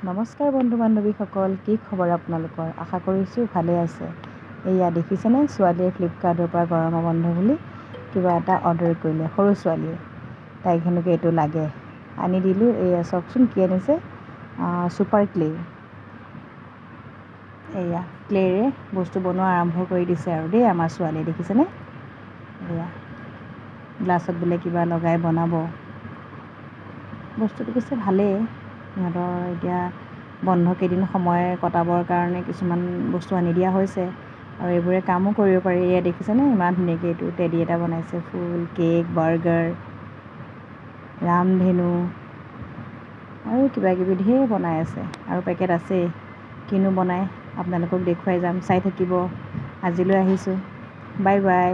নমস্কাৰ বন্ধু বান্ধৱীসকল, কি খবৰ আপোনালোকৰ? আশা কৰিছোঁ ভালে আছে। এয়া দেখিছেনে, ছোৱালীয়ে ফ্লিপকাৰ্টৰ পৰা গৰমৰ বন্ধ বুলি কিবা এটা অৰ্ডাৰ কৰিলে। সৰু ছোৱালীয়ে, তাইক সেনেকৈ এইটো লাগে, আনি দিলোঁ। এয়া চাওকচোন কি আনিছে, ছুপাৰ ক্লে। এয়া ক্লেৰে বস্তু বনোৱা আৰম্ভ কৰি দিছে আৰু দেই আমাৰ ছোৱালীয়ে, দেখিছেনে? এয়া গ্লাছত বোলে কিবা লগাই বনাব। বস্তুটো পিছে ভালেই, সিহঁতৰ এতিয়া বন্ধ কেইদিন সময় কটাবৰ কাৰণে কিছুমান বস্তু আনি দিয়া হৈছে আৰু এইবোৰে কামো কৰিব পাৰি। এয়া দেখিছেনে, ইমান ধুনীয়াকৈ এইটো টেডি এটা বনাইছে, ফুল, কেক, বাৰ্গাৰ, ৰামধেনু আৰু কিবাকিবি ধেৰ বনাই আছে আৰু পেকেট আছেই। কিনো বনাই আপোনালোকক দেখুৱাই যাম, চাই থাকিব। আজিলৈ আহিছোঁ, বাই বাই।